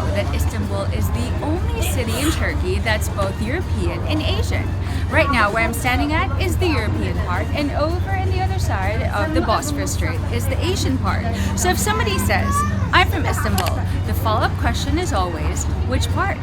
know that Istanbul is the only city in Turkey that's both European and Asian? Right now, where I'm standing at is the European part, and over on the other side of the Bosphorus Strait is the Asian part. So if somebody says, I'm from Istanbul, the follow-up question is always, which part?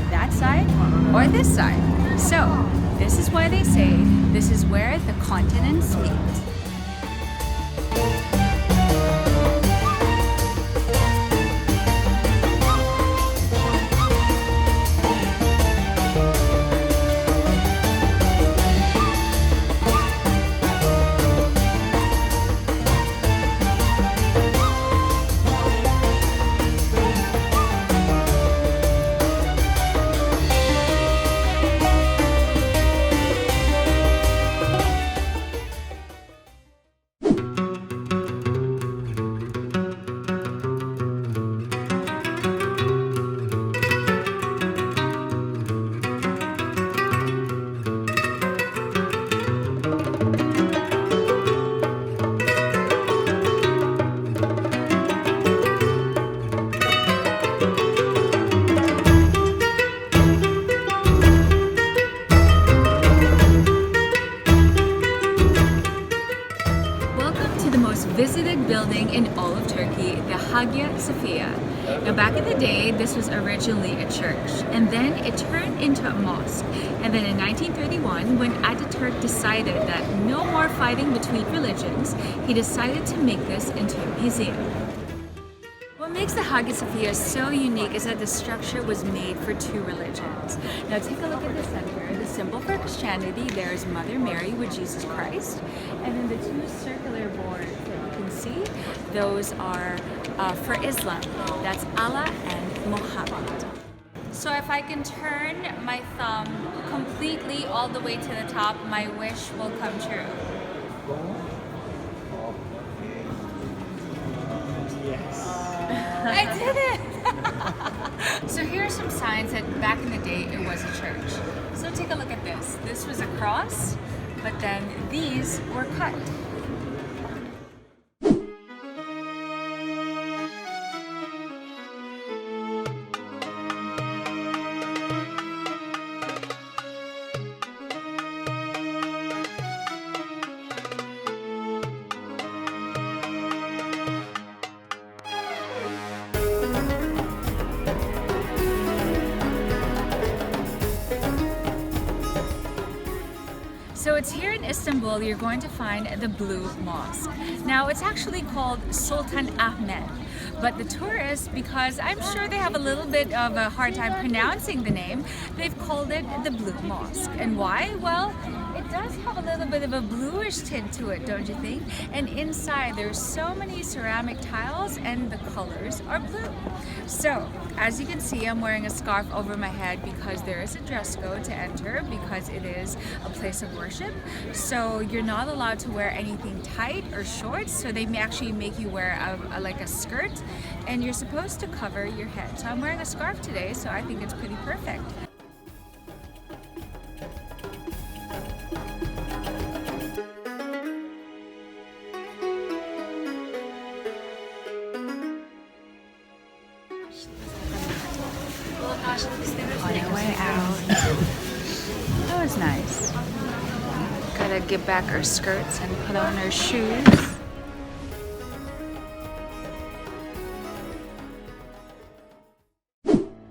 That side or this side? So, this is why they say this is where the continents meet. Visited building in all of Turkey, the Hagia Sophia. Now back in the day, this was originally a church, and then it turned into a mosque. And then in 1931, when Ataturk decided that no more fighting between religions, he decided to make this into a museum. What makes the Hagia Sophia so unique is that the structure was made for two religions. Now take a look at the center. The symbol for Christianity, there is Mother Mary with Jesus Christ. And then the two circular boards that you can see, those are for Islam. That's Allah and Muhammad. So if I can turn my thumb completely all the way to the top, my wish will come true. I did it! So here are some signs that back in the day it was a church. So take a look at this. This was a cross, but then these were cut. So it's here in Istanbul, you're going to find the Blue Mosque. Now it's actually called Sultan Ahmet, but the tourists, because I'm sure they have a little bit of a hard time pronouncing the name, they've called it the Blue Mosque. And why? Well, it does have a little bit of a bluish tint to it, don't you think? And inside there's so many ceramic tiles and the colors are blue. So as you can see, I'm wearing a scarf over my head because there is a dress code to enter because it is a place of worship. So you're not allowed to wear anything tight or short, so they may actually make you wear like a skirt, and you're supposed to cover your head. So I'm wearing a scarf today, so I think it's pretty perfect. On our way out. That was nice. Gotta get back our skirts and put on our shoes.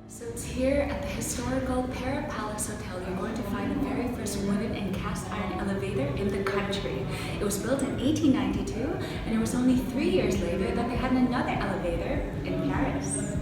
So it's here at the historical Pera Palace Hotel. You're going to find the very first wooden and cast iron elevator in the country. It was built in 1892, and it was only 3 years later that they had another elevator in Paris.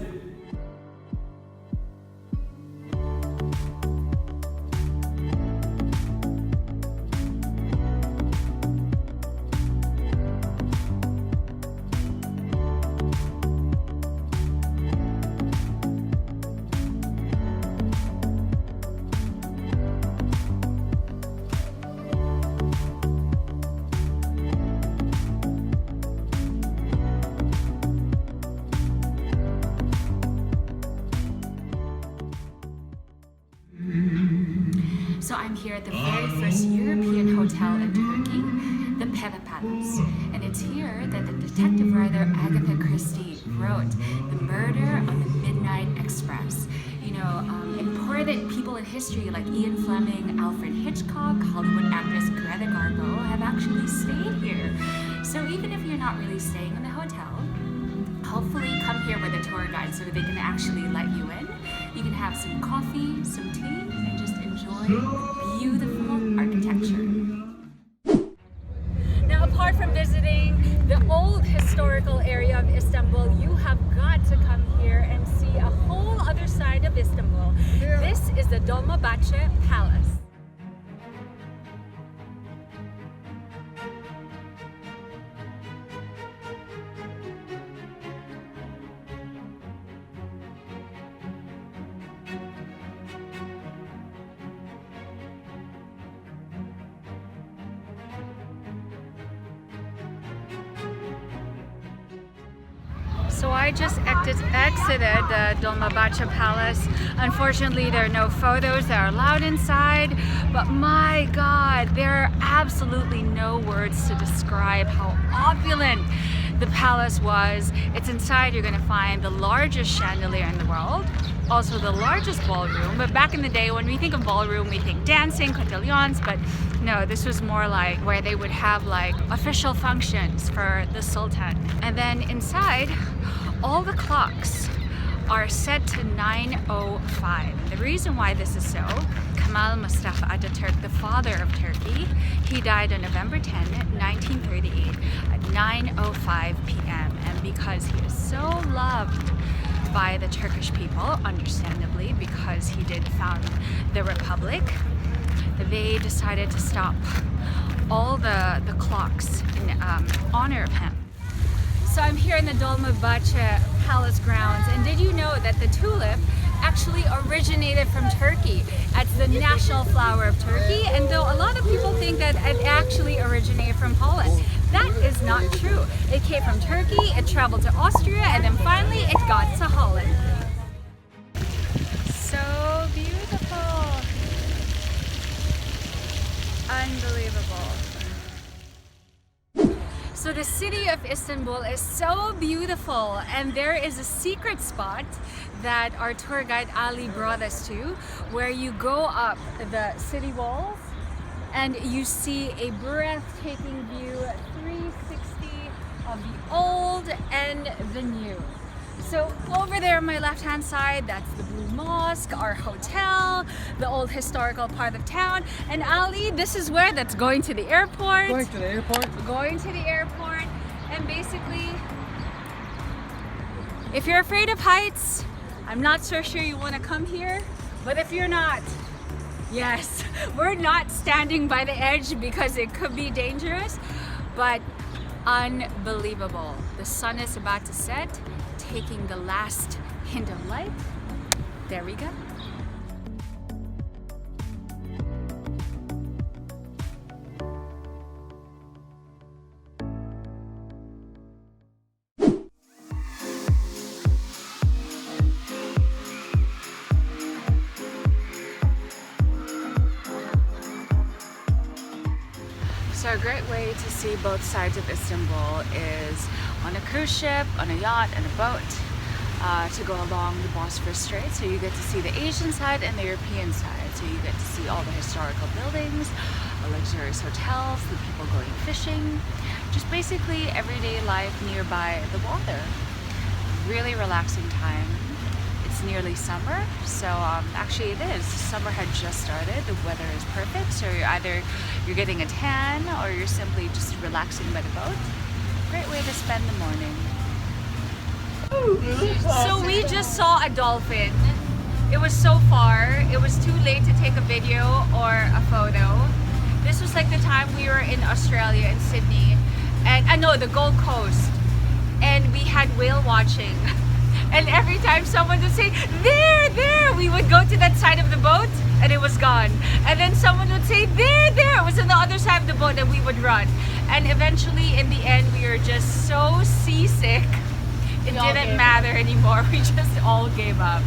So I'm here at the very first European hotel in Turkey, the Pera Palace, and it's here that the detective writer Agatha Christie wrote The Murder on the Midnight Express. You know, important people in history like Ian Fleming, Alfred Hitchcock, Hollywood actress Greta Garbo have actually stayed here. So even if you're not really staying in the hotel, hopefully come here with a tour guide so that they can actually let you in. You can have some coffee, some tea, and just enjoy beautiful architecture. Now, apart from visiting the old historical area of Istanbul, you have got to come here and see a whole other side of Istanbul. This is the Dolmabahçe Palace. So I just exited the Dolmabahçe Palace. Unfortunately, there are no photos that are allowed inside, but my God, there are absolutely no words to describe how opulent the palace was. It's inside, you're gonna find the largest chandelier in the world, also the largest ballroom. But back in the day, when we think of ballroom, we think dancing, cotillions, but no, this was more like where they would have like official functions for the Sultan. And then inside, all the clocks are set to 9:05. The reason why this is so, Kemal Mustafa Ataturk, the father of Turkey, he died on November 10, 1938 at 9:05 p.m. And because he is so loved by the Turkish people, understandably, because he did found the Republic, they decided to stop all the clocks in honor of him. So I'm here in the Dolmabahçe Palace grounds, and did you know that the tulip actually originated from Turkey? It's the national flower of Turkey, and though a lot of people think that it actually originated from Poland, that is not true. It came from Turkey, it traveled to Austria, and then finally it got to Holland. So beautiful. Unbelievable. So the city of Istanbul is so beautiful, and there is a secret spot that our tour guide Ali brought us to, where you go up the city walls and you see a breathtaking view 360 of the old and the new. So over there on my left hand side, that's the Blue Mosque, our hotel, the old historical part of town. And Ali, this is where that's going to the airport. Going to the airport? Going to the airport. And basically, if you're afraid of heights, I'm not so sure you want to come here. But if you're not, yes, we're not standing by the edge because it could be dangerous, but unbelievable. The sun is about to set, taking the last hint of light. There we go. So a great way to see both sides of Istanbul is on a cruise ship, on a yacht, and a boat to go along the Bosphorus Strait. So you get to see the Asian side and the European side. So you get to see all the historical buildings, the luxurious hotels, the people going fishing, just basically everyday life nearby the water. Really relaxing time. It's nearly summer, so actually it is. Summer had just started, the weather is perfect, so you're getting a tan or you're simply just relaxing by the boat. Great way to spend the morning. So we just saw a dolphin. It was so far, it was too late to take a video or a photo. This was like the time we were in Australia, in Sydney, and I know the Gold Coast, and we had whale watching. And every time someone would say, there, we would go to that side of the boat and it was gone. And then someone would say, there, it was on the other side of the boat, and we would run. And eventually, in the end, we were just so seasick, it didn't matter anymore. We just all gave up.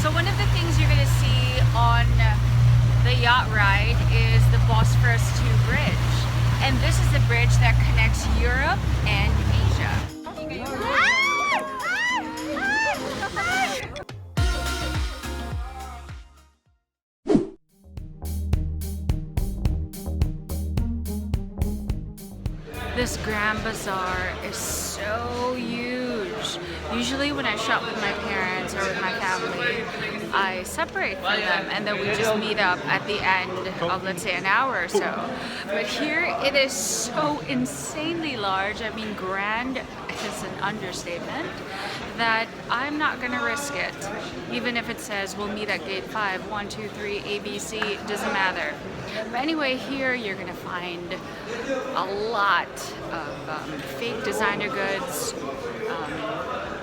So one of the things you're gonna see on the yacht ride is the Bosphorus 2 bridge. And this is the bridge that connects Europe and Asia. This Grand Bazaar is so huge. Usually when I shop with my parents or with my family, I separate from them and then we just meet up at the end of, let's say, an hour or so. But here it is so insanely large. I mean, grand is an understatement, that I'm not gonna risk it. Even if it says we'll meet at gate 5, 1, 2, 3, A, B, C, doesn't matter. But anyway, here you're gonna find a lot of fake designer goods,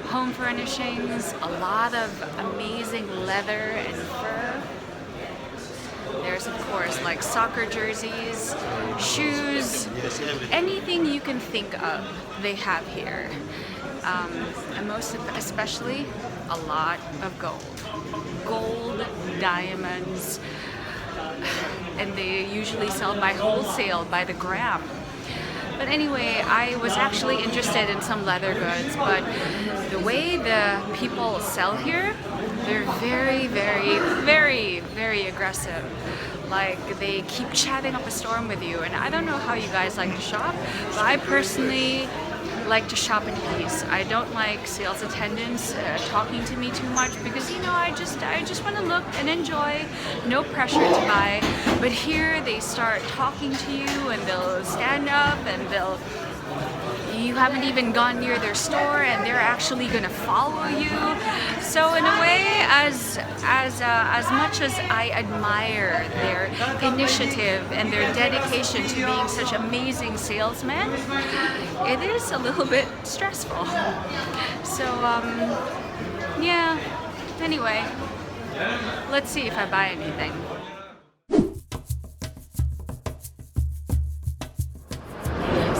home furnishings, a lot of amazing leather and fur. There's of course like soccer jerseys, shoes, anything you can think of they have here. And most especially a lot of gold, diamonds, and they usually sell by wholesale, by the gram. But anyway, I was actually interested in some leather goods, but the way the people sell here, they're very, very, very, very aggressive. Like, they keep chatting up a storm with you, and I don't know how you guys like to shop, but I personally like to shop in peace. I don't like sales attendants talking to me too much because, you know, I just want to look and enjoy, no pressure to buy. But here they start talking to you and they'll stand up and you haven't even gone near their store and they're actually gonna follow you. So in a way, as much as I admire their initiative and their dedication to being such amazing salesmen, it is a little bit stressful. So yeah, anyway, let's see if I buy anything.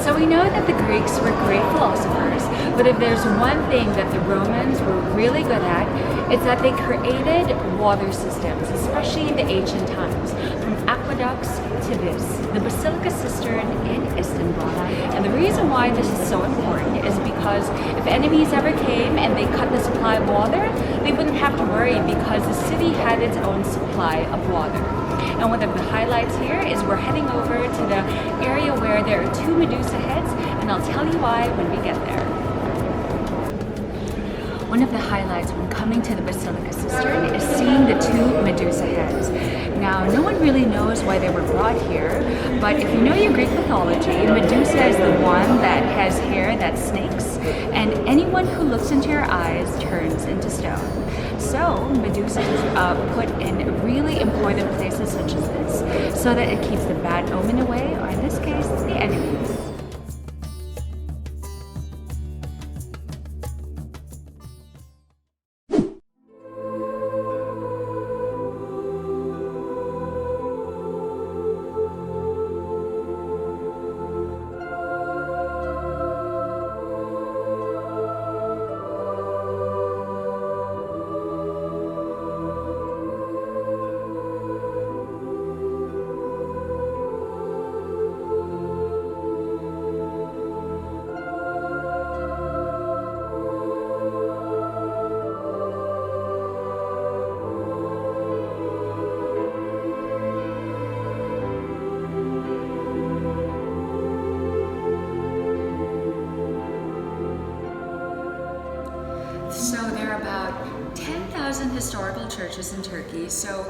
So we know that the Greeks were great philosophers, but if there's one thing that the Romans were really good at, it's that they created water systems, especially in the ancient times, from aqueducts to this, the Basilica Cistern in Istanbul. And the reason why this is so important is because if enemies ever came and they cut the supply of water, they wouldn't have to worry because the city had its own supply of water. And one of the highlights here is we're heading over to the area where there are 2 Medusa heads, and I'll tell you why when we get there. One of the highlights when coming to the Basilica Cistern is seeing the 2 Medusa heads. Now, no one really knows why they were brought here, but if you know your Greek mythology, Medusa is the one that has hair that snakes, and anyone who looks into her eyes turns into stone. So, Medusa is put in really important places such as this, so that it keeps the bad omen away, or in this case, the enemies. So there are about 10,000 historical churches in Turkey, so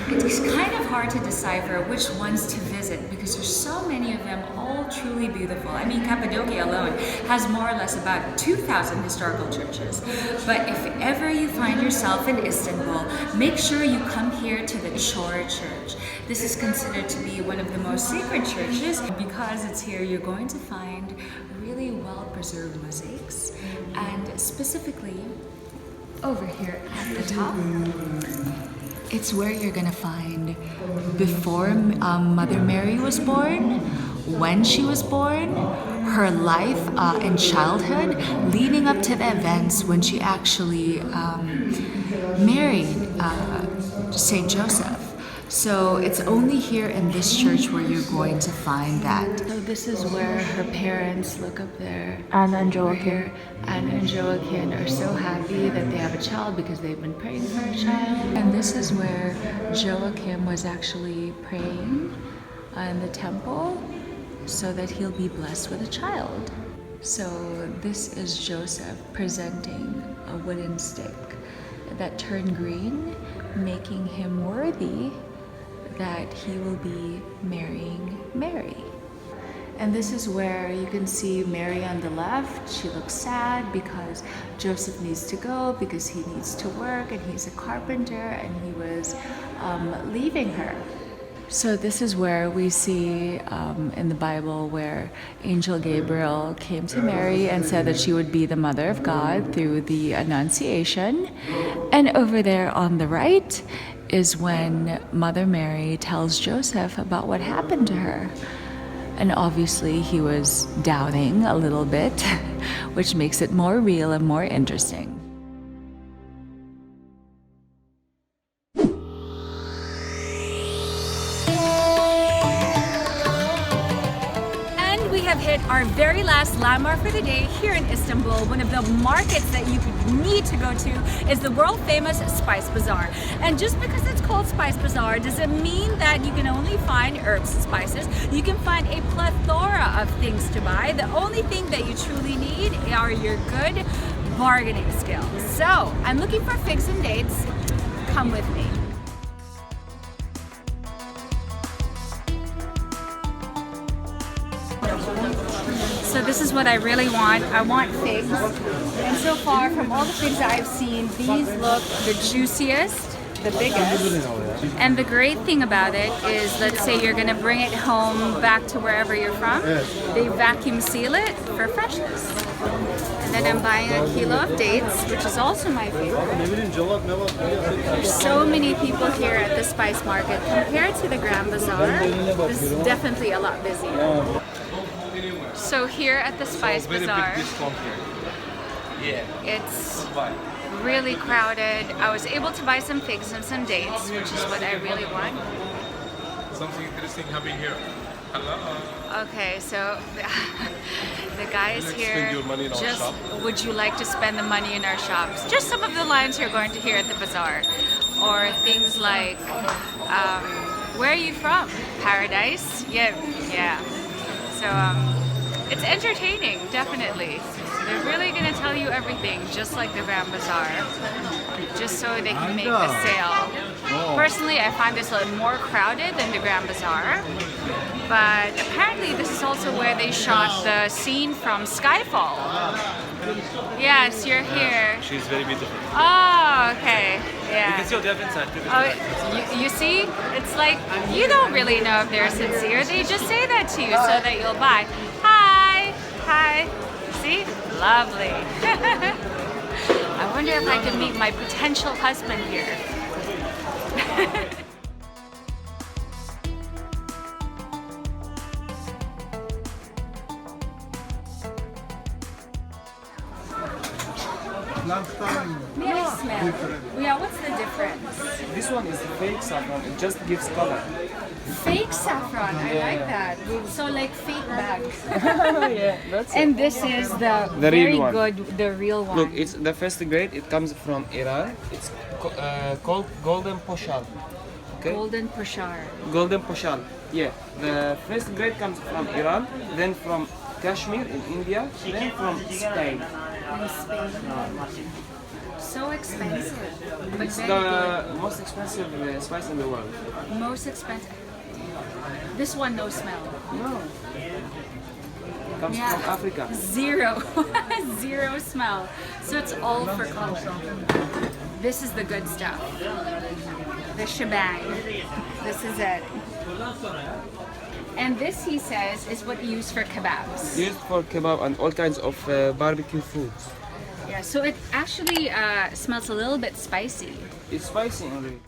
it's kind of hard to decipher which ones to visit because there's so many of them, all truly beautiful. I mean, Cappadocia alone has more or less about 2,000 historical churches. But if ever you find yourself in Istanbul, make sure you come here to the Chora Church. This is considered to be one of the most sacred churches because it's here you're going to find really well-preserved mosaics, and specifically over here at the top, it's where you're gonna find before Mother Mary was born, when she was born, her life and childhood leading up to the events when she actually married Saint Joseph. So it's only here in this church where you're going to find that. So this is where her parents, look up there. Anna and Joachim. Anna and Joachim are so happy that they have a child because they've been praying for a child. And this is where Joachim was actually praying in the temple so that he'll be blessed with a child. So this is Joseph presenting a wooden stick that turned green, making him worthy that he will be marrying Mary. And this is where you can see Mary on the left. She looks sad because Joseph needs to go because he needs to work and he's a carpenter and he was leaving her. So this is where we see in the Bible where Angel Gabriel came to Mary and said that she would be the mother of God through the Annunciation. And over there on the right is when Mother Mary tells Joseph about what happened to her. And obviously he was doubting a little bit, which makes it more real and more interesting. We have hit our very last landmark for the day here in Istanbul. One of the markets that you need to go to is the world famous Spice Bazaar. And just because it's called Spice Bazaar doesn't mean that you can only find herbs and spices. You can find a plethora of things to buy. The only thing that you truly need are your good bargaining skills. So I'm looking for figs and dates. Come with me. So this is what I really want. I want figs. And so far, from all the figs that I've seen, these look the juiciest, the biggest. And the great thing about it is, let's say you're gonna bring it home back to wherever you're from, they vacuum seal it for freshness. And then I'm buying a kilo of dates, which is also my favorite. There's so many people here at the spice market. Compared to the Grand Bazaar, this is definitely a lot busier. So here at the Spice Bazaar, it's really crowded. I was able to buy some figs and some dates, which is what I really want. Something interesting happening here. Hello. Okay, so the guys here, just would you like to spend the money in our shops? Just some of the lines you're going to hear at the bazaar. Or things like, where are you from? Paradise? Yeah. So, it's entertaining, definitely. They're really gonna tell you everything, just like the Grand Bazaar, just so they can make the sale. Personally, I find this a little more crowded than the Grand Bazaar, but apparently this is also where they shot the scene from Skyfall. Yes, you're here. She's very beautiful. Oh, okay. Yeah. You can see all the different side. Oh, you see? It's like, you don't really know if they're sincere. They just say that to you so that you'll buy. Hi. See? Lovely. I wonder if I can meet my potential husband here. May I smell? Yeah, what's the difference? This one is fake saffron, it just gives color. Fake saffron, I like that. So like fake bags. Yeah, that's And this is the very real one. good, the real one. Look, it's the first grade, it comes from Iran. It's called golden poshal. Okay? Golden Poshar. Golden poshal. Yeah, the first grade comes from Iran, then from Kashmir in India, then from Spain. In Spain. So expensive. But It's very the most expensive spice in the world. good. Most expensive. This one, no smell. No. It comes from Africa. Zero. Zero smell. So it's all for color. This is the good stuff. The shebang. This is it. And this, he says, is what you use for kebabs. Used for kebab and all kinds of barbecue foods. Yeah, so it actually smells a little bit spicy. It's spicy already.